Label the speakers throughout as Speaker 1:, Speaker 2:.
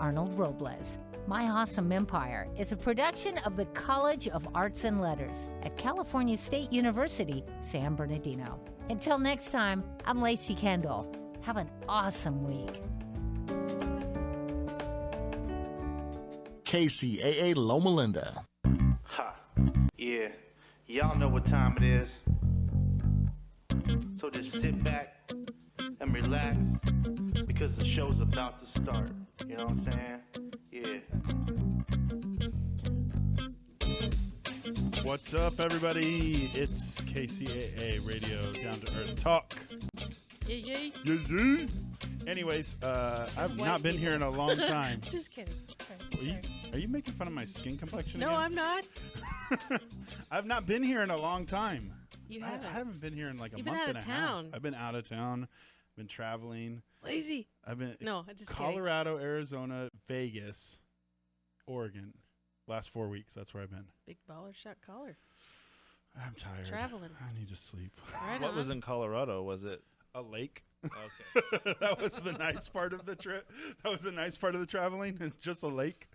Speaker 1: Arnold Robles. My Awesome Empire is a production of the College of Arts and Letters at California State University, San Bernardino. Until next time, I'm Lacey Kendall. Have an awesome week.
Speaker 2: KCAA Loma Linda.
Speaker 3: Ha, yeah, y'all know what time it is. So just sit back and relax because the show's about to start. You know what I'm saying? Yeah.
Speaker 4: What's up, everybody? It's KCAA Radio Down to Earth Talk.
Speaker 5: Yay.
Speaker 4: Yay. Anyways, I've not been here in a long time.
Speaker 5: Just kidding. Sorry.
Speaker 4: Are you making fun of my skin complexion
Speaker 5: No,
Speaker 4: again?
Speaker 5: I'm not.
Speaker 4: I've not been here in a long time.
Speaker 5: You haven't.
Speaker 4: I haven't been here in like a
Speaker 5: You've
Speaker 4: month
Speaker 5: been out
Speaker 4: and
Speaker 5: of
Speaker 4: a
Speaker 5: town.
Speaker 4: half. I've been out of town. Been traveling.
Speaker 5: Lazy.
Speaker 4: I've been
Speaker 5: No, I just
Speaker 4: Colorado, Arizona, Vegas, Oregon. Last 4 weeks. That's where I've been.
Speaker 5: Big baller shot collar.
Speaker 4: I'm tired.
Speaker 5: Traveling.
Speaker 4: I need to sleep.
Speaker 5: Right
Speaker 6: What
Speaker 5: on.
Speaker 6: was in Colorado? Was it?
Speaker 4: A lake.
Speaker 6: Okay.
Speaker 4: That was the nice part of the trip. That was the nice part of the traveling, just a lake.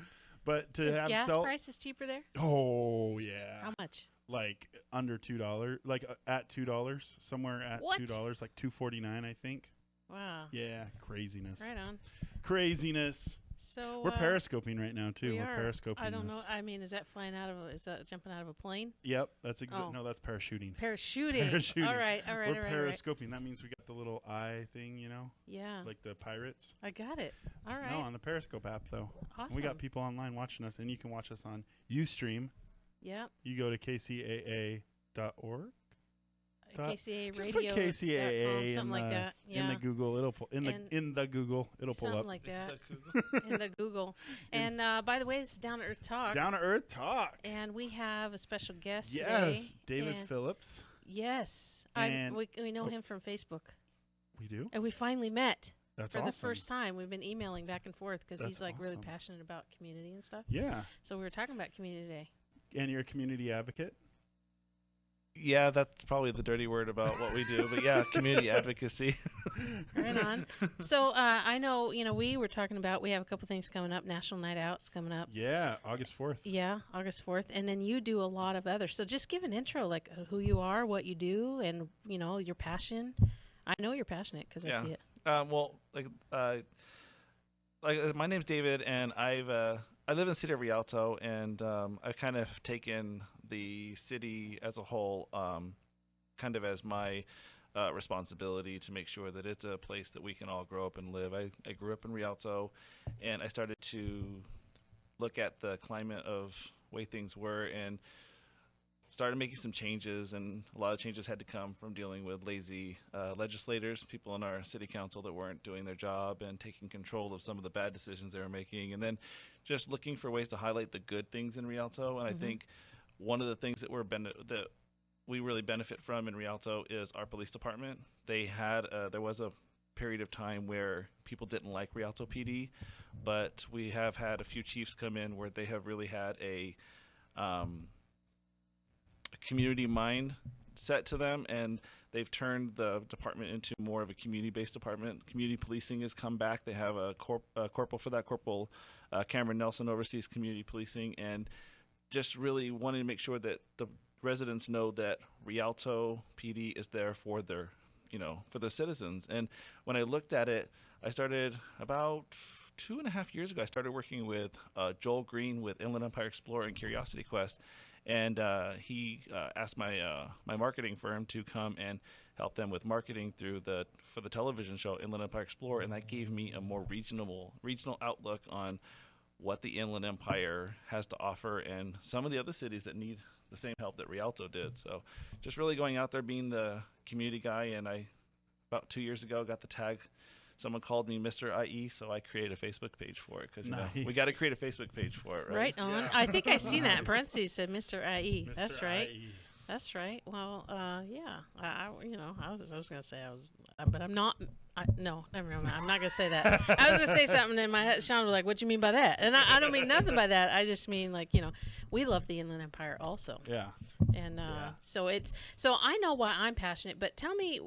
Speaker 4: But to
Speaker 5: Is
Speaker 4: have
Speaker 5: gas prices cheaper there?
Speaker 4: Oh yeah.
Speaker 5: How much?
Speaker 4: Like under $2, like at $2, somewhere at
Speaker 5: What?
Speaker 4: $2, like $2.49, I think.
Speaker 5: Wow.
Speaker 4: Yeah, craziness.
Speaker 5: Right on.
Speaker 4: Craziness.
Speaker 5: So
Speaker 4: We're periscoping right now too.
Speaker 5: we
Speaker 4: We're
Speaker 5: are.
Speaker 4: periscoping.
Speaker 5: I don't know.
Speaker 4: this.
Speaker 5: I mean, is that jumping out of a plane?
Speaker 4: Yep, that's
Speaker 5: Oh.
Speaker 4: No, that's parachuting.
Speaker 5: Parachuting.
Speaker 4: Parachuting.
Speaker 5: All right.
Speaker 4: We're
Speaker 5: All right.
Speaker 4: periscoping. That means we got the little eye thing, you know,
Speaker 5: Yeah.
Speaker 4: like the pirates.
Speaker 5: I got it. All right.
Speaker 4: No, on the Periscope app though.
Speaker 5: Awesome.
Speaker 4: We got people online watching us, and you can watch us on Ustream.
Speaker 5: Yep.
Speaker 4: You go to kcaa.org.
Speaker 5: KCAA
Speaker 4: Just
Speaker 5: radio.
Speaker 4: put KCAA
Speaker 5: something like that. Yeah.
Speaker 4: in the Google. It'll pull in the Google. It'll pull
Speaker 5: something
Speaker 4: up.
Speaker 5: like that. In the Google. And by the way, this is Down to Earth Talk.
Speaker 4: Down to Earth Talk.
Speaker 5: And we have a special guest today.
Speaker 4: Yes, David
Speaker 5: And-
Speaker 4: Phillips.
Speaker 5: Yes.
Speaker 4: And-
Speaker 5: We know him from Facebook.
Speaker 4: We do.
Speaker 5: And we finally met
Speaker 4: That's
Speaker 5: for
Speaker 4: awesome.
Speaker 5: the first time. We've been emailing back and forth because he's
Speaker 4: That's
Speaker 5: like really
Speaker 4: awesome.
Speaker 5: passionate about community and stuff.
Speaker 4: Yeah,
Speaker 5: So we were talking about community today.
Speaker 4: and you're a community advocate.
Speaker 6: Yeah, that's probably the dirty word about what we do. But yeah, community advocacy.
Speaker 5: Right on. So I know, we were talking about, we have a couple things coming up. National Night Out's coming up.
Speaker 4: Yeah, August 4th.
Speaker 5: Yeah, August 4th. And then you do a lot of others. So just give an intro, like who you are, what you do, and, your passion. I know you're passionate because I see it.
Speaker 6: Well, my name's David, and I live in the City of Rialto, and I've kind of taken the city as a whole kind of as my responsibility to make sure that it's a place that we can all grow up and live. I grew up in Rialto, and I started to look at the climate of way things were and started making some changes, and a lot of changes had to come from dealing with lazy legislators, people in our city council that weren't doing their job and taking control of some of the bad decisions they were making, and then just looking for ways to highlight the good things in Rialto. And I think one of the things that that we really benefit from in Rialto is our police department. They had there was a period of time where people didn't like Rialto PD, but we have had a few chiefs come in where they have really had a community mind set to them, and they've turned the department into more of a community-based department. Community policing has come back. They have a corporal for that. Corporal Cameron Nelson oversees community policing, and just really wanting to make sure that the residents know that Rialto PD is there for their, for the citizens. And when I looked at it, I started about 2.5 years ago. I started working with Joel Green with Inland Empire Explorer and Curiosity Quest. And he asked my marketing firm to come and help them with marketing for the television show Inland Empire Explorer, and that gave me a more regional outlook on what the Inland Empire has to offer and some of the other cities that need the same help that Rialto did. So just really going out there, being the community guy, and I about 2 years ago got the tag. Someone called me Mr. IE, so I created a Facebook page for it because we got to create a Facebook page for it, right?
Speaker 5: Right on. Yeah. I think I seen that in parentheses said Mr. IE.
Speaker 4: Mr.
Speaker 5: That's right.
Speaker 4: IE.
Speaker 5: That's right. Well, yeah. I was gonna say I was, but I'm not. No, never mind. I'm not gonna say that. I was gonna say something in my head. Sean was like, "What do you mean by that?" And I don't mean nothing by that. I just mean we love the Inland Empire also.
Speaker 4: Yeah.
Speaker 5: And so I know why I'm passionate. But tell me,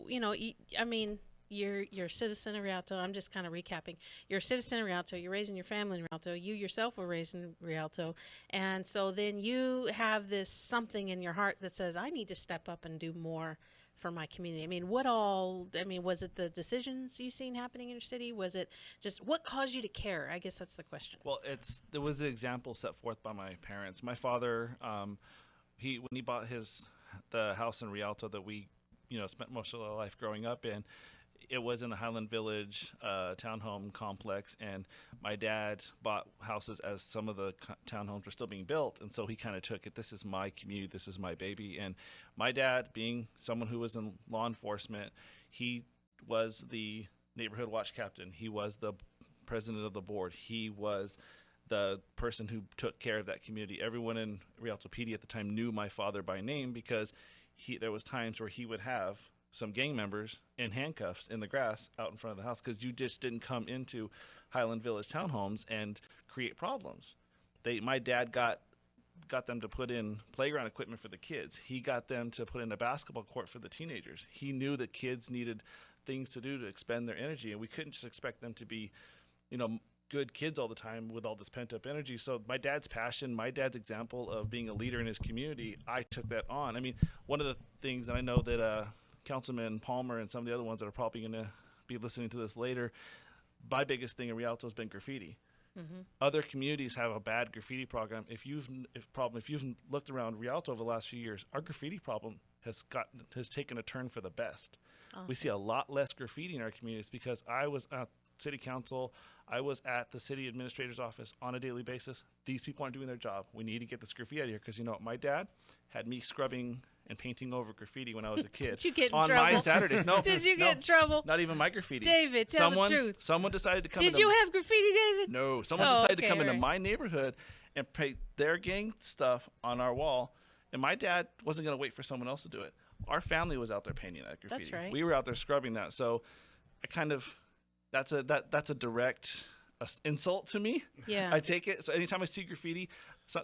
Speaker 5: you're a citizen of Rialto. I'm just kind of recapping. You're a citizen of Rialto. You're raising your family in Rialto. You yourself were raised in Rialto. And so then you have this something in your heart that says, I need to step up and do more for my community. I mean, was it the decisions you've seen happening in your city? Was it just what caused you to care? I guess that's the question.
Speaker 6: Well, there was the example set forth by my parents. My father, when he bought the house in Rialto that we, spent most of our life growing up in, it was in the Highland Village townhome complex, and my dad bought houses as some of the townhomes were still being built, and so he kind of took it, this is my community, this is my baby. And my dad, being someone who was in law enforcement, he was the neighborhood watch captain, he was the president of the board, he was the person who took care of that community. Everyone in Rialto PD at the time knew my father by name, because there was times where he would have some gang members in handcuffs in the grass out in front of the house, because you just didn't come into Highland Village townhomes and create problems. My dad got them to put in playground equipment for the kids. He got them to put in a basketball court for the teenagers. He knew that kids needed things to do to expend their energy, and we couldn't just expect them to be, good kids all the time with all this pent-up energy. So my dad's passion, my dad's example of being a leader in his community, I took that on. I mean, one of the things, and I know that Councilman Palmer and some of the other ones that are probably going to be listening to this later, my biggest thing in Rialto has been graffiti. Mm-hmm. Other communities have a bad graffiti program. If you've looked around Rialto over the last few years, our graffiti problem has taken a turn for the best. Awesome. We see a lot less graffiti in our communities, because I was at city council, I was at the city administrator's office on a daily basis. These people aren't doing their job. We need to get this graffiti out of here, because my dad had me scrubbing and painting over graffiti when I was a kid.
Speaker 5: Did you get in
Speaker 6: on
Speaker 5: trouble?
Speaker 6: My Saturdays? No.
Speaker 5: Did you get in trouble?
Speaker 6: Not even my graffiti.
Speaker 5: David, tell the truth.
Speaker 6: Someone decided to come.
Speaker 5: Did you have graffiti, David?
Speaker 6: No. Someone decided to come into my neighborhood and paint their gang stuff on our wall, and my dad wasn't going to wait for someone else to do it. Our family was out there painting that graffiti.
Speaker 5: That's right.
Speaker 6: We were out there scrubbing that. So that's a direct insult to me.
Speaker 5: Yeah.
Speaker 6: I take it. So anytime I see graffiti,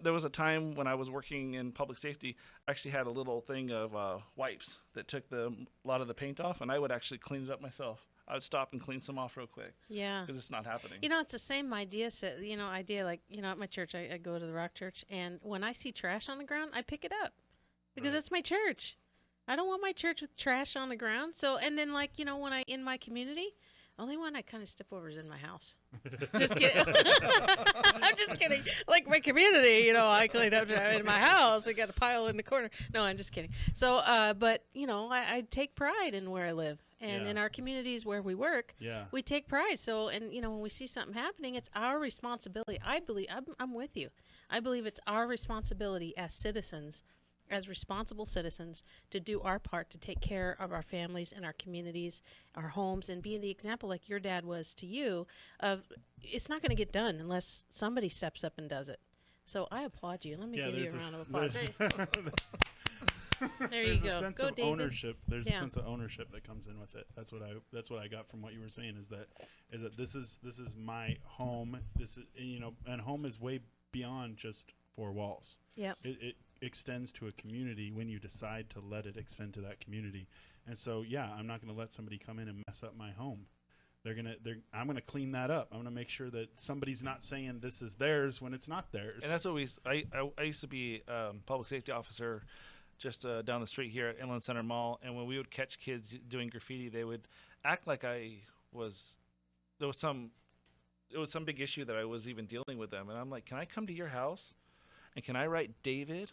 Speaker 6: there was a time when I was working in public safety, I actually had a little thing of wipes that took a lot of the paint off, and I would actually clean it up myself. I would stop and clean some off real quick.
Speaker 5: Yeah.
Speaker 6: Because it's not happening.
Speaker 5: It's the same idea. At my church, I go to the Rock Church, and when I see trash on the ground, I pick it up, because it's my church. I don't want my church with trash on the ground. So, and then when in my community, only one I kind of step over is in my house. Just kidding. I'm just kidding. Like my community, I clean up in my house. I got a pile in the corner. No, I'm just kidding. So, but I take pride in where I live, and in our communities where we work, we take pride. So, and when we see something happening, it's our responsibility. I believe I'm with you. I believe it's our responsibility as citizens, as responsible citizens, to do our part to take care of our families and our communities, our homes, and be the example like your dad was to you of it's not going to get done unless somebody steps up and does it. So I applaud you. Let me give you a round of applause. There you go.
Speaker 4: There's a sense
Speaker 5: go,
Speaker 4: of
Speaker 5: David.
Speaker 4: ownership. There's a sense of ownership that comes in with it. That's what I got from what you were saying, is that this is my home. This is and home is way beyond just four walls.
Speaker 5: Yep.
Speaker 4: It extends to a community when you decide to let it extend to that community. And so, I'm not going to let somebody come in and mess up my home. I'm going to clean that up. I'm going to make sure that somebody's not saying this is theirs when it's not theirs.
Speaker 6: And that's what I used to be public safety officer just down the street here at Inland Center Mall. And when we would catch kids doing graffiti, they would act like there was some big issue that I was even dealing with them. And I'm like, can I come to your house? And can I write David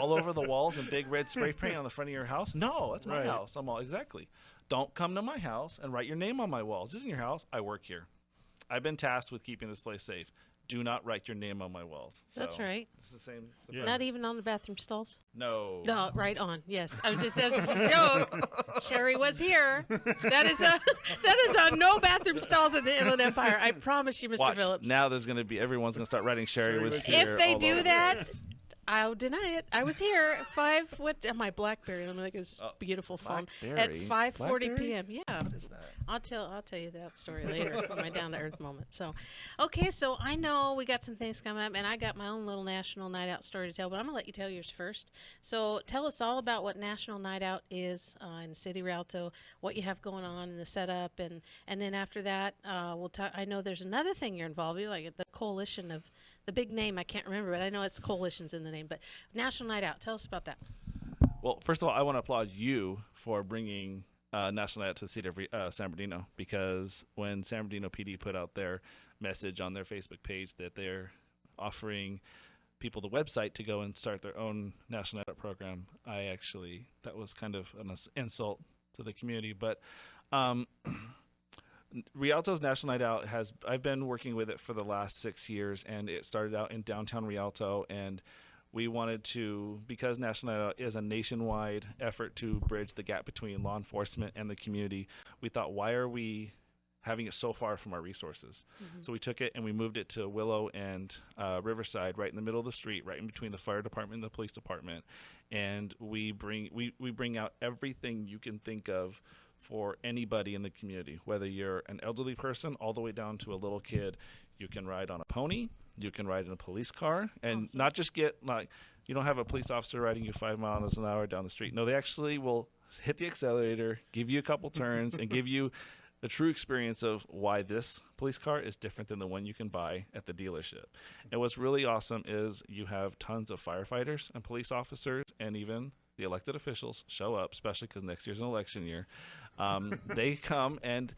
Speaker 6: all over the walls in big red spray paint on the front of your house? No, that's my house. I'm all, exactly. Don't come to my house and write your name on my walls. This isn't your house. I work here. I've been tasked with keeping this place safe. Do not write your name on my walls. So
Speaker 5: that's right.
Speaker 6: It's the same.
Speaker 5: Not even on the bathroom stalls?
Speaker 6: No.
Speaker 5: No, right on. Yes. I was just that's a joke. Sherry was here. That is a no bathroom stalls in the Inland Empire. I promise you, Mr.
Speaker 6: Watch.
Speaker 5: Phillips.
Speaker 6: Now everyone's going to start writing Sherry was here.
Speaker 5: If they do that, I'll deny it. I was here at 5. What? My BlackBerry. I'm like this beautiful phone at
Speaker 6: BlackBerry?
Speaker 5: 5:40 p.m. Yeah.
Speaker 6: What is that?
Speaker 5: I'll tell you that story later for my down to earth moment. So, okay, so I know we got some things coming up, and I got my own little National Night Out story to tell, but I'm gonna let you tell yours first. So, tell us all about what National Night Out is in the City of Rialto, what you have going on in the setup, and then after that, we'll talk. I know there's another thing you're involved in, like the coalition of the big name. I can't remember, but I know it's coalitions in the name. But National Night Out, tell us about that.
Speaker 6: Well, first of all, I want to applaud you for bringing National Night Out to the City of San Bernardino, because when San Bernardino PD put out their message on their Facebook page that they're offering people the website to go and start their own National Night Out program, that was kind of an insult to the community. But Rialto's National Night Out I've been working with it for the last 6 years, and it started out in downtown Rialto, and we wanted to, because National Night Out is a nationwide effort to bridge the gap between law enforcement and the community, we thought, why are we having it so far from our resources? Mm-hmm. So we took it and we moved it to Willow and Riverside, right in the middle of the street, right in between the fire department and the police department. And we bring out everything you can think of for anybody in the community, whether you're an elderly person all the way down to a little kid. You can ride on a pony, you can ride in a police car, and awesome. Not just get you don't have a police officer riding you 5 miles an hour down the street. No, they actually will hit the accelerator, give you a couple turns, and give you a true experience of why this police car is different than the one you can buy at the dealership. And what's really awesome is you have tons of firefighters and police officers and even the elected officials show up, especially because next year's an election year. They come and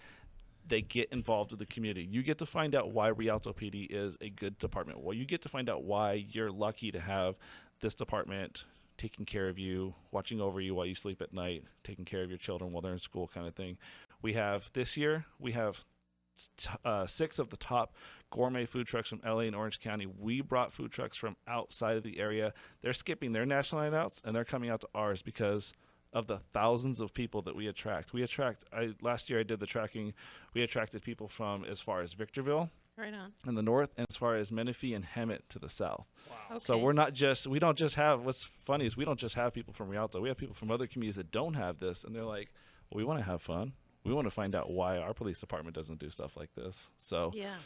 Speaker 6: they get involved with the community. You get to find out why Rialto PD is a good department. Well, you get to find out why you're lucky to have this department taking care of you, watching over you while you sleep at night, taking care of your children while they're in school, kind of thing. This year, we have 6 of the top gourmet food trucks from LA and Orange County. We brought food trucks from outside of the area. They're skipping their National Night Outs, and they're coming out to ours because of the thousands of people that we attract. Last year I did the tracking. We attracted people from as far as Victorville,
Speaker 5: right on,
Speaker 6: in the north, and as far as Menifee and Hemet to the south.
Speaker 5: Wow. Okay.
Speaker 6: So we don't just have, what's funny is we don't just have people from Rialto. We have people from other communities that don't have this, and they're like, well, we want to have fun. We want to find out why our police department doesn't do stuff like this. So, yeah.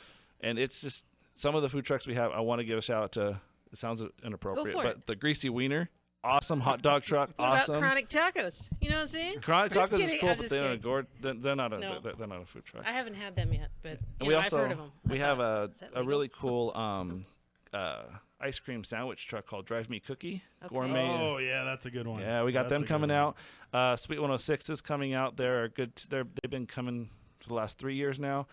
Speaker 6: And it's just some of the food trucks we have. I want to give a shout out to, it sounds inappropriate, but the Greasy Wiener. Awesome hot dog truck.
Speaker 5: What
Speaker 6: awesome.
Speaker 5: About Chronic Tacos? You know what I'm saying?
Speaker 6: Chronic Tacos is cool, but they're not a food truck.
Speaker 5: I haven't had them yet, but
Speaker 6: I've
Speaker 5: heard of them.
Speaker 6: We have a really cool ice cream sandwich truck called Drive Me Cookie.
Speaker 5: Okay.
Speaker 6: Gourmet.
Speaker 4: Oh yeah, that's a good one.
Speaker 6: Yeah, we got them coming out. Sweet 106 is coming out. They've been coming for the last 3 years now.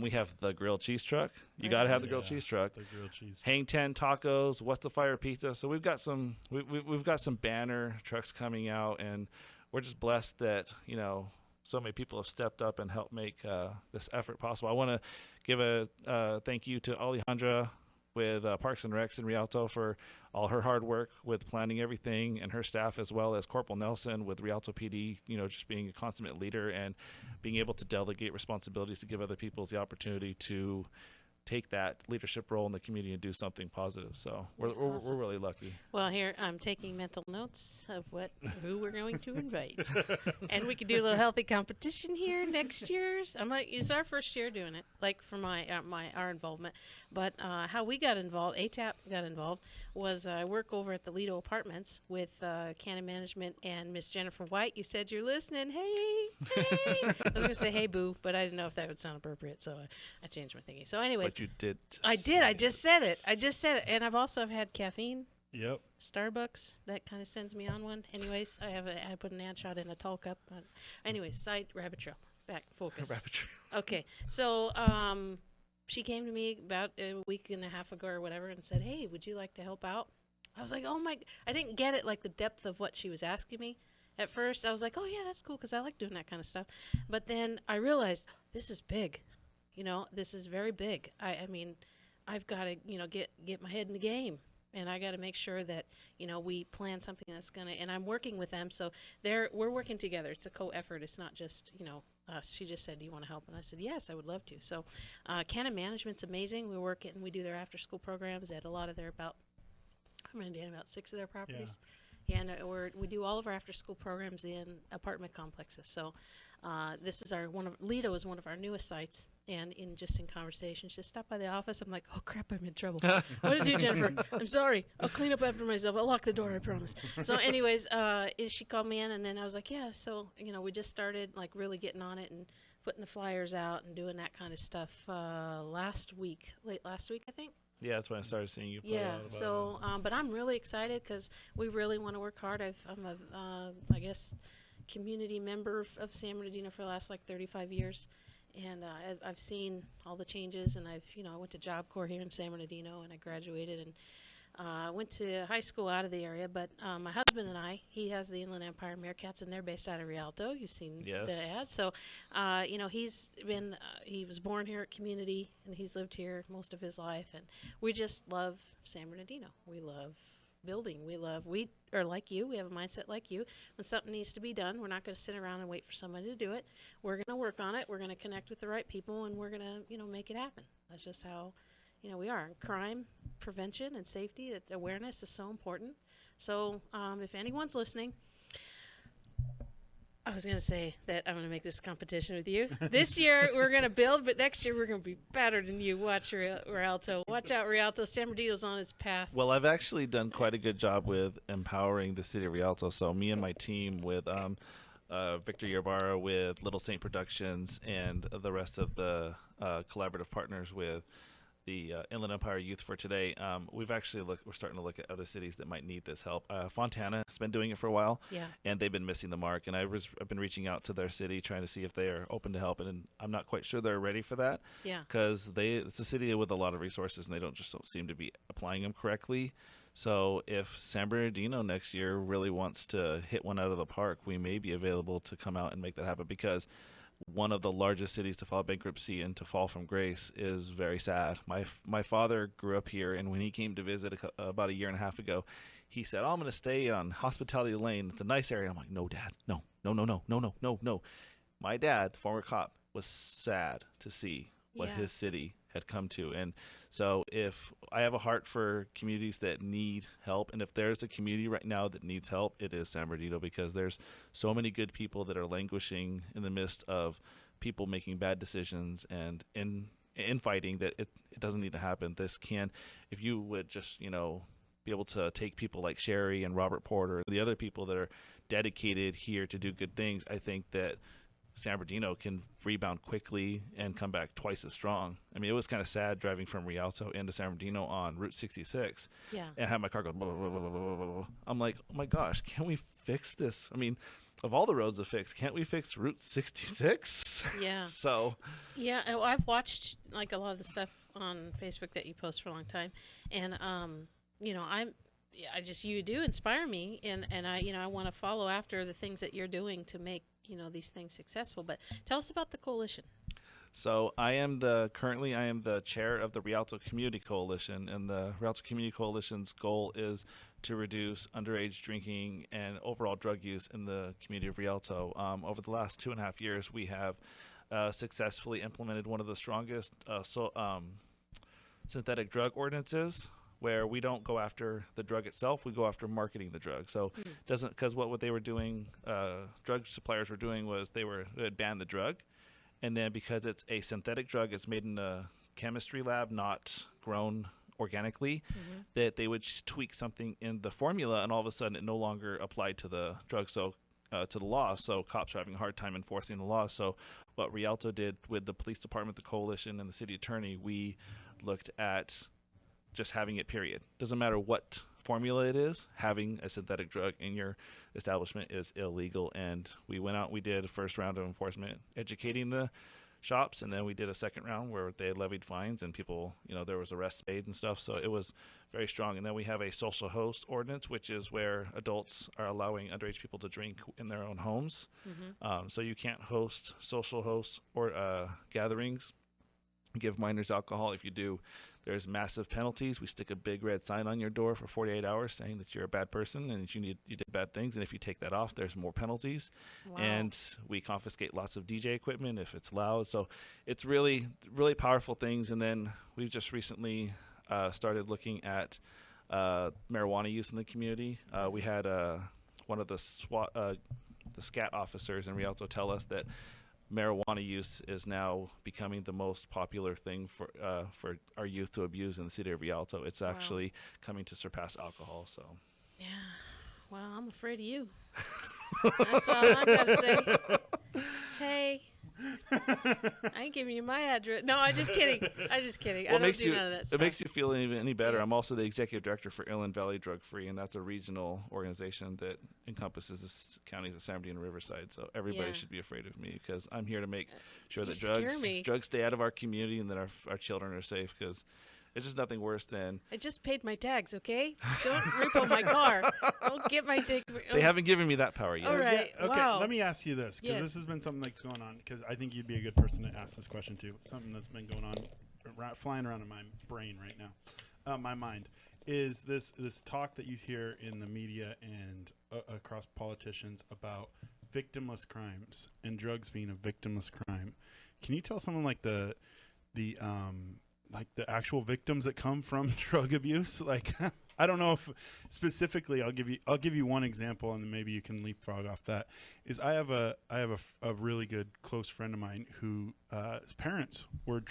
Speaker 6: We have the grilled cheese truck. You got to have the grilled cheese truck.
Speaker 4: The grilled cheese.
Speaker 6: Hang 10 tacos. What's the fire pizza? So we've got some banner trucks coming out, and we're just blessed that so many people have stepped up and helped make this effort possible. I want to give a thank you to Alejandra with Parks and Recs in Rialto for all her hard work with planning everything, and her staff, as well as Corporal Nelson with Rialto PD, just being a consummate leader and being able to delegate responsibilities to give other people the opportunity to take that leadership role in the community and do something positive. So we're really lucky.
Speaker 5: Well, here I'm taking mental notes of who we're going to invite, and we could do a little healthy competition here next year's. It's our first year doing it, like for our involvement. But how we got involved, ATAP got involved, was I work over at the Lido Apartments with Canon Management and Miss Jennifer White. You said you're listening. Hey. I was going to say, hey, boo, but I didn't know if that would sound appropriate, so I changed my thinking. So anyways.
Speaker 6: But you did.
Speaker 5: I just said it. And I've also had caffeine.
Speaker 4: Yep.
Speaker 5: Starbucks, that kind of sends me on one. Anyways, I put an ad shot in a tall cup. Anyways, rabbit trail. Back, focus.
Speaker 6: Rabbit trail.
Speaker 5: Okay, so she came to me about a week and a half ago or whatever and said, hey, would you like to help out? I was like, I didn't get it, like the depth of what she was asking me. At first, I was like, oh, yeah, that's cool because I like doing that kind of stuff. But then I realized this is big. This is very big. I mean, I've got to, get my head in the game. And I got to make sure that, we plan something that's going to, and I'm working with them. So we're working together. It's a co-effort. It's not just, us. She just said, do you want to help? And I said, yes, I would love to. So Canon Management's amazing. We do their after school programs at a lot of their about San Bernardino, about 6 of their properties. And we do all of our after-school programs in apartment complexes. So this is Lido is one of our newest sites. And in conversation, she just stopped by the office. I'm like, oh crap, I'm in trouble. What did you do, Jennifer? I'm sorry. I'll clean up after myself. I'll lock the door, I promise. So anyways, she called me in, and then I was like, yeah. So we just started like really getting on it and putting the flyers out and doing that kind of stuff late last week, I think.
Speaker 6: Yeah, that's when I started seeing you.
Speaker 5: So, but I'm really excited because we really want to work hard. I'm a, I guess, community member of San Bernardino for the last like 35 years. And I've seen all the changes, and I went to Job Corps here in San Bernardino, and I graduated, and went to high school out of the area. But my husband and he has the Inland Empire Meerkats, and they're based out of Rialto. You've seen the ad. So, he was born here at Community, and he's lived here most of his life. And we just love San Bernardino. We love building. We are like you. We have a mindset like you. When something needs to be done, we're not going to sit around and wait for somebody to do it. We're going to work on it. We're going to connect with the right people, and we're going to, make it happen. That's just how, we are. Crime prevention and safety, awareness is so important. So if anyone's listening, I was going to say that I'm going to make this competition with you. This year, we're going to build, but next year, we're going to be better than you. Watch Rialto. Watch out, Rialto. San Bernardino's on its path.
Speaker 6: Well, I've actually done quite a good job with empowering the City of Rialto. So me and my team with Victor Yerbara with Little Saint Productions and the rest of the collaborative partners with the Inland Empire Youth for Today, we're starting to look at other cities that might need this help. Fontana has been doing it for a while, and they've been missing the mark. And I've been reaching out to their city, trying to see if they are open to help. And I'm not quite sure they're ready for that, because it's a city with a lot of resources, and they don't seem to be applying them correctly. So if San Bernardino next year really wants to hit one out of the park, we may be available to come out and make that happen, because one of the largest cities to file bankruptcy and to fall from grace is very sad. My father grew up here, and when he came to visit about a year and a half ago, he said, "Oh, I'm going to stay on Hospitality Lane. It's a nice area." I'm like, "No, Dad. No. My dad, former cop, was sad to see what his city had come to. And so if I have a heart for communities that need help, and if there's a community right now that needs help, it is San Bernardino, because there's so many good people that are languishing in the midst of people making bad decisions and infighting that it doesn't need to happen. If you would just, be able to take people like Sherry and Robert Porter, the other people that are dedicated here to do good things, I think that San Bernardino can rebound quickly and come back twice as strong. I mean, it was kind of sad driving from Rialto into San Bernardino on Route 66 and have my car go blah, blah, blah, blah, blah, blah. I'm like, oh my gosh, can we fix this? I mean, of all the roads to fix, can't we fix Route 66?
Speaker 5: Yeah.
Speaker 6: So. Yeah,
Speaker 5: I've watched like a lot of the stuff on Facebook that you post for a long time, and you do inspire me, and I want to follow after the things that you're doing to make these things successful. But tell us about the coalition.
Speaker 6: So currently I am the chair of the Rialto Community Coalition, and the Rialto Community Coalition's goal is to reduce underage drinking and overall drug use in the community of Rialto. Over the last 2.5 years, we have successfully implemented one of the strongest synthetic drug ordinances, where we don't go after the drug itself, we go after marketing the drug. So because what they were doing, drug suppliers were doing, was they had banned the drug, and then because it's a synthetic drug, it's made in a chemistry lab, not grown organically, that they would tweak something in the formula, and all of a sudden it no longer applied to the drug, to the law. So cops are having a hard time enforcing the law. So what Rialto did with the police department, the coalition, and the city attorney, we looked at just having it, period. Doesn't matter what formula it is, having a synthetic drug in your establishment is illegal. And we went out, we did a first round of enforcement, educating the shops, and then we did a second round where they levied fines, and people, there was arrests made and stuff. So it was very strong. And then we have a social host ordinance, which is where adults are allowing underage people to drink in their own homes. So you can't host social hosts or gatherings, give minors alcohol. If you do, there's massive penalties. We stick a big red sign on your door for 48 hours saying that you're a bad person and that you did bad things. And if you take that off, there's more penalties. Wow. And we confiscate lots of DJ equipment if it's loud. So it's really, really powerful things. And then we've just recently started looking at marijuana use in the community. We had one of the SCAT officers in Rialto tell us that marijuana use is now becoming the most popular thing for our youth to abuse in the city of Rialto. It's actually coming to surpass alcohol. So,
Speaker 5: yeah. Well, I'm afraid of you. That's all I gotta say. Hey, I ain't giving you my address. No, I'm just kidding.
Speaker 6: Well,
Speaker 5: I don't do none of that stuff.
Speaker 6: It makes you feel any better.
Speaker 5: Yeah.
Speaker 6: I'm also the executive director for Inland Valley Drug Free, and that's a regional organization that encompasses the counties of San Bernardino and Riverside. So everybody should be afraid of me because I'm here to make sure that drugs stay out of our community and that our children are safe, because it's just nothing worse than...
Speaker 5: I just paid my tags, okay? Don't repo my car. Don't get my dick...
Speaker 6: They haven't given me that power yet.
Speaker 5: All right.
Speaker 4: Yeah, okay,
Speaker 5: Wow.
Speaker 4: let me ask you this, because this has been something that's going on, because I think you'd be a good person to ask this question to. Something that's been going on, flying around in my brain right now, my mind, is this talk that you hear in the media and across politicians about victimless crimes and drugs being a victimless crime. Can you tell someone like the actual victims that come from drug abuse? Like, I don't know if specifically, I'll give you one example, and then maybe you can leapfrog off that. Is I have a really good close friend of mine who his parents were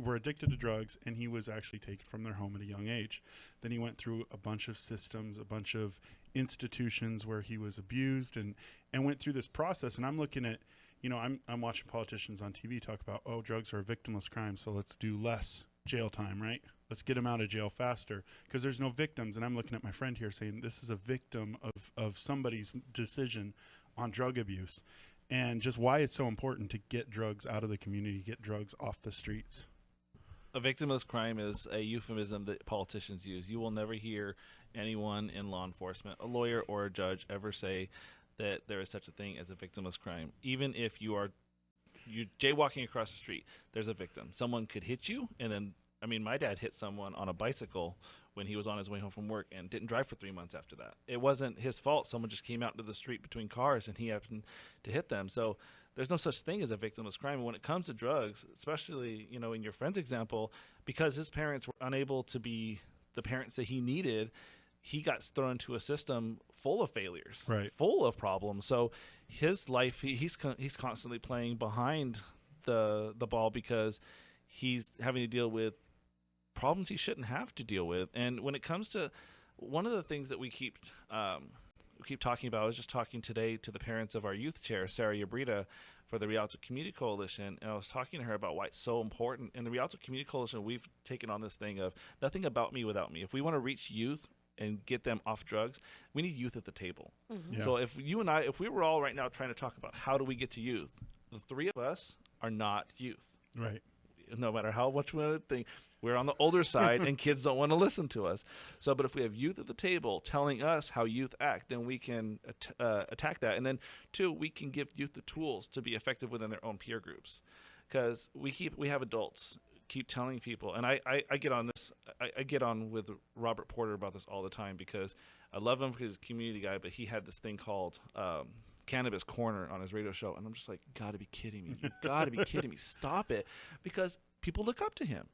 Speaker 4: were addicted to drugs, and he was actually taken from their home at a young age. Then he went through a bunch of systems, a bunch of institutions where he was abused, and went through this process. And I'm looking at, I'm watching politicians on TV talk about, drugs are a victimless crime, so let's do less jail time, right? Let's get them out of jail faster because there's no victims. And I'm looking at my friend here saying this is a victim of somebody's decision on drug abuse, and just why it's so important to get drugs out of the community, get drugs off the streets.
Speaker 6: A victimless crime is a euphemism that politicians use. You will never hear anyone in law enforcement, a lawyer or a judge, ever say that there is such a thing as a victimless crime. Even if you're jaywalking across the street, there's a victim. Someone could hit you, and then, my dad hit someone on a bicycle when he was on his way home from work and didn't drive for 3 months after that. It wasn't his fault. Someone just came out into the street between cars, and he happened to hit them. So there's no such thing as a victimless crime. And when it comes to drugs, especially, in your friend's example, because his parents were unable to be the parents that he needed, he got thrown into a system full of failures,
Speaker 4: right,
Speaker 6: full of problems. So his life, he's constantly playing behind the ball because he's having to deal with problems he shouldn't have to deal with. And when it comes to one of the things that we keep talking about, I was just talking today to the parents of our youth chair, Sarah Yabrita, for the Rialto Community Coalition, and I was talking to her about why it's so important. In the Rialto Community Coalition, we've taken on this thing of nothing about me without me. If we want to reach youth and get them off drugs, we need youth at the table. Mm-hmm. Yeah. So if we were all right now trying to talk about how do we get to youth, the three of us are not youth.
Speaker 4: Right.
Speaker 6: No matter how much we think, we're on the older side and kids don't want to listen to us. So, but if we have youth at the table telling us how youth act, then we can attack that. And then two, we can give youth the tools to be effective within their own peer groups. Because we have adults keep telling people, and I get on this, I get on with Robert Porter about this all the time because I love him because he's a community guy, but he had this thing called Cannabis Corner on his radio show, and I'm just like, you gotta be kidding me. You gotta be kidding me. Stop it. Because people look up to him.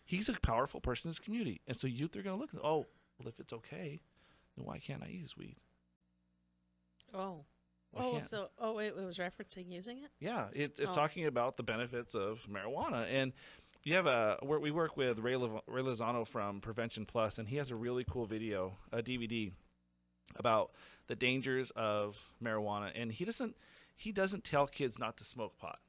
Speaker 6: He's a powerful person in his community. And so youth are gonna look, if it's okay, then why can't I use weed?
Speaker 5: Oh. It was referencing using it?
Speaker 6: Yeah, it's talking about the benefits of marijuana. And you have we work with Ray Lozano from Prevention Plus, and he has a really cool video, a DVD, about the dangers of marijuana. And he doesn't tell kids not to smoke pot.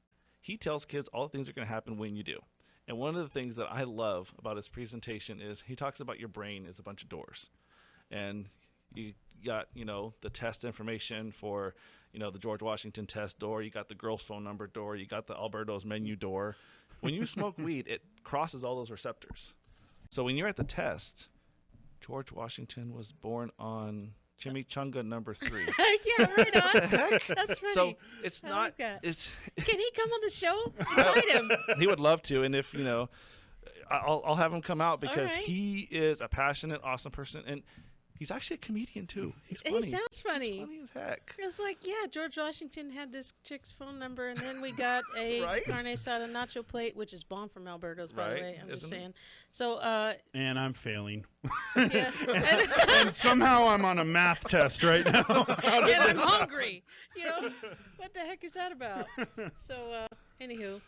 Speaker 6: He tells kids all the things that are going to happen when you do. And one of the things that I love about his presentation is he talks about your brain as a bunch of doors. And you got, the test information for, the George Washington test door. You got the girl's phone number door. You got the Alberto's menu door. When you smoke weed, it crosses all those receptors. So when you're at the test, George Washington was born on Chimichanga number 3.
Speaker 5: Yeah, right on. That's funny.
Speaker 6: So it's
Speaker 5: I
Speaker 6: not.
Speaker 5: like that.
Speaker 6: It's.
Speaker 5: Can he come on the show? Invite him.
Speaker 6: He would love to, and if I'll have him come out because
Speaker 5: right.
Speaker 6: he is a passionate, awesome person, and He's actually a comedian too. He's
Speaker 5: He
Speaker 6: funny.
Speaker 5: sounds funny.
Speaker 6: He's funny as heck.
Speaker 5: It's like, yeah, George Washington had this chick's phone number, and then we got a
Speaker 6: Right?
Speaker 5: carne asada nacho plate, which is bomb from Alberto's, by
Speaker 6: Right,
Speaker 5: the way. I'm just
Speaker 6: isn't it?
Speaker 5: saying. So,
Speaker 4: And I'm failing.
Speaker 5: yeah.
Speaker 4: And somehow I'm on a math test right now.
Speaker 5: And I'm hungry. You know, what the heck is that about? So, anywho,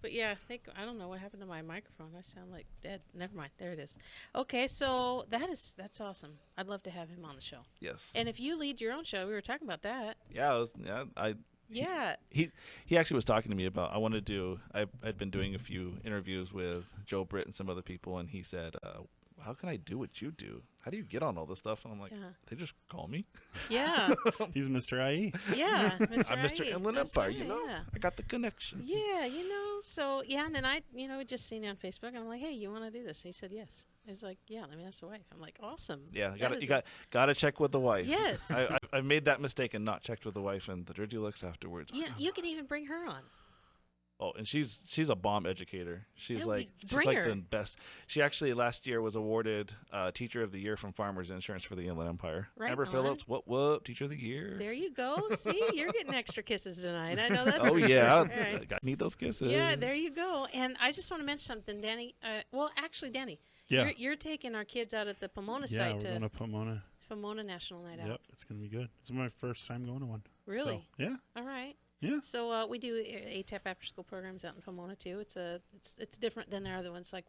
Speaker 5: but yeah, I don't know what happened to my microphone. I sound like dead. Never mind. There it is. Okay, so that's awesome. I'd love to have him on the show.
Speaker 6: Yes.
Speaker 5: And if you lead your own show, we were talking about that.
Speaker 6: Yeah,
Speaker 5: Yeah.
Speaker 6: He actually was talking to me about I'd been doing a few interviews with Joe Britt and some other people, and he said, how can I do what you do? How do you get on all this stuff? And I'm like,
Speaker 5: Yeah.
Speaker 6: they just call me.
Speaker 5: Yeah.
Speaker 4: He's Mr. IE.
Speaker 5: Yeah. Mr.
Speaker 6: I'm Mr.
Speaker 5: IE.
Speaker 6: Inland
Speaker 5: That's
Speaker 6: Empire,
Speaker 5: right,
Speaker 6: you know.
Speaker 5: Yeah.
Speaker 6: I got the connections.
Speaker 5: Yeah, so, yeah, and then I just seen it on Facebook, and I'm like, hey, you want to do this? He said yes. He's like, yeah, let me ask the wife. I'm like, awesome.
Speaker 6: Yeah,
Speaker 5: That
Speaker 6: you
Speaker 5: is
Speaker 6: got to check with the wife.
Speaker 5: Yes.
Speaker 6: I've made that mistake and not checked with the wife, and the dirty looks afterwards.
Speaker 5: Yeah, you can even bring her on.
Speaker 6: Oh, and she's a bomb educator. She's
Speaker 5: Yeah,
Speaker 6: she's
Speaker 5: bring
Speaker 6: like
Speaker 5: her.
Speaker 6: the best. She actually last year was awarded Teacher of the Year from Farmers Insurance for the Inland Empire.
Speaker 5: Right
Speaker 6: Amber
Speaker 5: on.
Speaker 6: Phillips, what? Teacher of the Year.
Speaker 5: There you go. See, you're getting extra kisses tonight. I know that's
Speaker 6: Oh
Speaker 5: for
Speaker 6: yeah,
Speaker 5: sure. All right.
Speaker 6: I need those kisses.
Speaker 5: Yeah, there you go. And I just want to mention something, Danny. Danny,
Speaker 4: Yeah.
Speaker 5: you're taking our kids out at the Pomona
Speaker 4: Yeah,
Speaker 5: site
Speaker 4: we're
Speaker 5: to
Speaker 4: going to Pomona.
Speaker 5: Pomona National Night Out.
Speaker 4: Yep, it's going to be good. It's my first time going to one.
Speaker 5: Really?
Speaker 4: So, yeah.
Speaker 5: All right.
Speaker 4: Yeah.
Speaker 5: So we do ATAP after school programs out in Pomona too. It's different than our other ones, like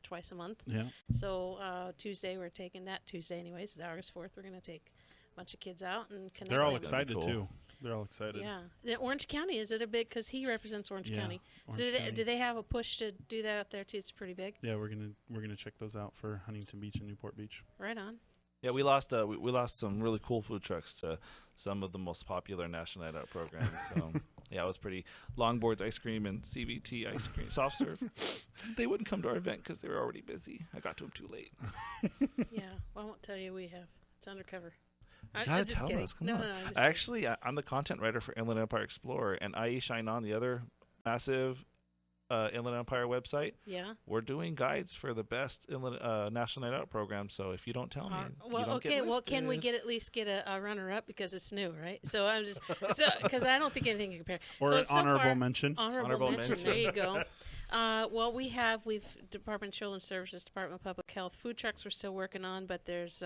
Speaker 5: twice a month.
Speaker 4: Yeah.
Speaker 5: So Tuesday we're taking that Tuesday anyways, August 4th. We're gonna take a bunch of kids out and connect.
Speaker 4: They're all
Speaker 5: with them.
Speaker 4: excited
Speaker 6: cool.
Speaker 4: too. They're all excited.
Speaker 5: Yeah, the Orange County, is it a big? Because he represents Orange
Speaker 4: Yeah,
Speaker 5: County. So
Speaker 4: Orange County.
Speaker 5: do they have a push to do that out there too? It's pretty big.
Speaker 4: Yeah, we're gonna check those out for Huntington Beach and Newport Beach.
Speaker 5: Right on.
Speaker 6: Yeah, we lost we lost some really cool food trucks to some of the most popular National Night Out programs. So yeah, it was pretty. Longboards ice cream and CVT ice cream soft serve. They wouldn't come to our event because they were already busy. I got to them too late.
Speaker 5: Yeah, well, I won't tell you we have. It's undercover.
Speaker 6: You
Speaker 5: I'm
Speaker 6: gotta
Speaker 5: just
Speaker 6: tell
Speaker 5: kidding.
Speaker 6: us. Come
Speaker 5: no,
Speaker 6: on.
Speaker 5: no, no. I'm just kidding.
Speaker 6: Actually, I'm the content writer for Inland Empire Explorer, and IE Shine On, the other massive Inland Empire website.
Speaker 5: Yeah.
Speaker 6: We're doing guides for the best Inland National Night Out program. So if you don't tell me, you
Speaker 5: Well,
Speaker 6: don't
Speaker 5: okay.
Speaker 6: get
Speaker 5: Well, can we
Speaker 6: listed.
Speaker 5: at least get a runner-up because it's new, right? So I'm just because I don't think anything can compare.
Speaker 4: Or
Speaker 5: so,
Speaker 4: an
Speaker 5: so
Speaker 4: honorable
Speaker 5: far,
Speaker 4: mention.
Speaker 5: Honorable mention.
Speaker 6: mention.
Speaker 5: There you go. Well, we've Department of Children's Services, Department of Public Health, food trucks we're still working on, but there's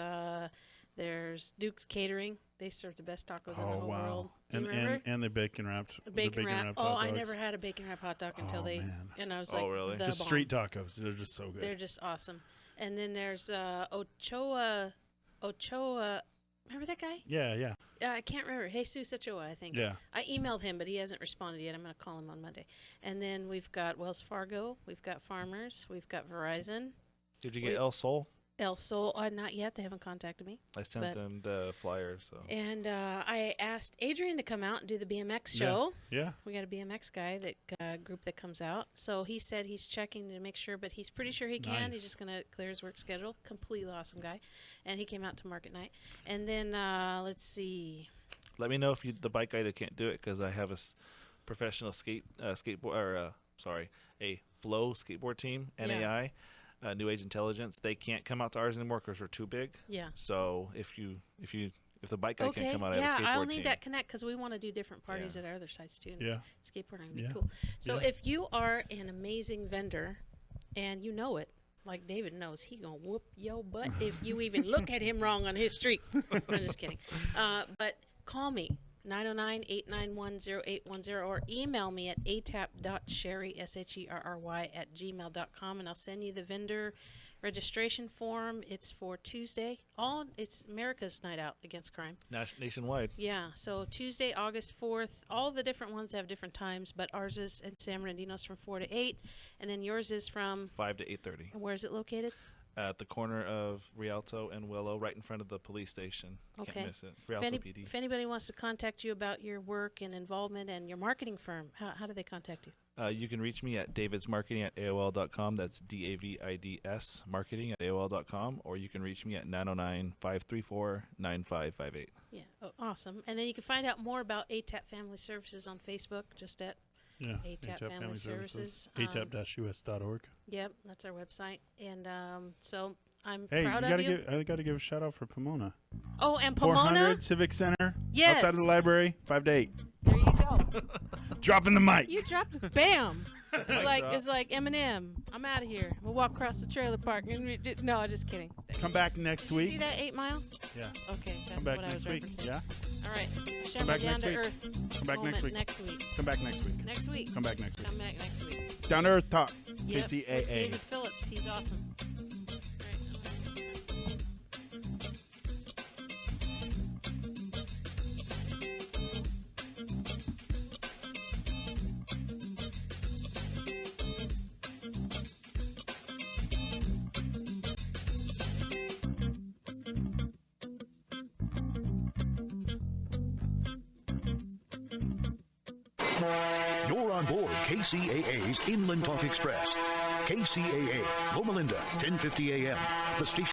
Speaker 5: Duke's Catering. They serve the best tacos in the
Speaker 4: Oh
Speaker 5: whole
Speaker 4: wow!
Speaker 5: world. Do you remember?
Speaker 4: And the bacon wrapped.
Speaker 5: The bacon wrap. Oh,
Speaker 4: hot
Speaker 5: I
Speaker 4: dogs.
Speaker 5: never had a bacon wrap hot dog until
Speaker 4: Oh,
Speaker 5: they.
Speaker 4: man.
Speaker 5: And I was
Speaker 6: Oh,
Speaker 5: like,
Speaker 6: really?
Speaker 5: the
Speaker 4: Just
Speaker 5: bomb.
Speaker 4: street tacos. They're just so good.
Speaker 5: They're just awesome. And then there's Ochoa. Remember that guy?
Speaker 4: Yeah.
Speaker 5: I can't remember. Jesus Ochoa, I think.
Speaker 4: Yeah.
Speaker 5: I emailed him, but he hasn't responded yet. I'm going to call him on Monday. And then we've got Wells Fargo. We've got Farmers. We've got Verizon.
Speaker 6: Did you get El Sol?
Speaker 5: El Sol, not yet. They haven't contacted me.
Speaker 6: I sent
Speaker 5: But-
Speaker 6: them the flyer. So
Speaker 5: And I asked Adrian to come out and do the BMX show.
Speaker 4: Yeah.
Speaker 5: We got a BMX guy group that comes out. So he said he's checking to make sure, but he's pretty sure he can. He's
Speaker 4: Nice.
Speaker 5: just gonna clear his work schedule. Completely awesome guy, and he came out to market night. And then let's see.
Speaker 6: let me know if the bike guy can't do it because I have a professional skateboard or a flow skateboard team, NAI. New Age Intelligence, they can't come out to ours anymore because we're too big.
Speaker 5: Yeah.
Speaker 6: So if the bike guy
Speaker 5: Okay.
Speaker 6: can't come out, I
Speaker 5: Yeah,
Speaker 6: have a skateboard
Speaker 5: I'll need
Speaker 6: team.
Speaker 5: that connect because we want to do different parties
Speaker 6: Yeah.
Speaker 5: at our other sites too. and
Speaker 4: Yeah.
Speaker 5: Skateboarding would be
Speaker 4: Yeah.
Speaker 5: cool. So
Speaker 4: Yeah.
Speaker 5: if you are an amazing vendor, and you know it, like David knows, he gonna whoop your butt if you even look at him wrong on his street. I'm just kidding. But call me. 909-891-0810 or email me at atap.sherry, SHERRY, @gmail.com, and I'll send you the vendor registration form. It's for Tuesday. It's America's Night Out Against Crime.
Speaker 6: Nationwide.
Speaker 5: Yeah, so Tuesday, August 4th. All the different ones have different times, but ours is in San Bernardino's from 4 to 8, and then yours is from,
Speaker 6: 5 to 8:30
Speaker 5: where is it located?
Speaker 6: at the corner of Rialto and Willow, right in front of the police station.
Speaker 5: Okay.
Speaker 6: Can't miss it.
Speaker 5: If,
Speaker 6: Rialto PD.
Speaker 5: if anybody wants to contact you about your work and involvement and your marketing firm, how do they contact you?
Speaker 6: You can reach me at davidsmarketing@aol.com. That's DAVIDS marketing@aol.com, or you can reach me at 909-534-9558.
Speaker 5: Yeah, awesome. And then you can find out more about ATAP Family Services on Facebook, just at
Speaker 4: Yeah.
Speaker 5: ATAP Family Services.
Speaker 4: ATAP-us.org.
Speaker 5: Yep, that's our website. And so I'm
Speaker 4: Hey,
Speaker 5: proud
Speaker 4: I
Speaker 5: of you.
Speaker 4: gotta give a shout out for Pomona.
Speaker 5: Oh, and Pomona.
Speaker 4: 400 Civic Center.
Speaker 5: Yes.
Speaker 4: Outside of the library, 5 to 8.
Speaker 5: There you go.
Speaker 4: Dropping the mic.
Speaker 5: You dropped bam. It's like Eminem. I'm out of here. We'll walk across the trailer park. No, I'm just kidding.
Speaker 4: Come back next
Speaker 5: Did you
Speaker 4: week.
Speaker 5: see that 8 Mile?
Speaker 4: Yeah.
Speaker 5: Okay, that's
Speaker 4: Come back
Speaker 5: what I was
Speaker 4: next week.
Speaker 5: referencing.
Speaker 4: Yeah.
Speaker 5: All right. Share
Speaker 4: Come
Speaker 5: my
Speaker 4: back
Speaker 5: down
Speaker 4: next
Speaker 5: to
Speaker 4: week.
Speaker 5: earth.
Speaker 4: Come back next
Speaker 5: moment
Speaker 4: week.
Speaker 5: Next week.
Speaker 4: Come back next week.
Speaker 5: Next week.
Speaker 4: Come back next week.
Speaker 5: Come back next week.
Speaker 4: Down to Earth Talk.
Speaker 5: Yep.
Speaker 4: KCAA.
Speaker 5: With David Phillips. He's awesome.
Speaker 7: You're on board KCAA's Inland Talk Express. KCAA, Loma Linda, 1050 AM. The station.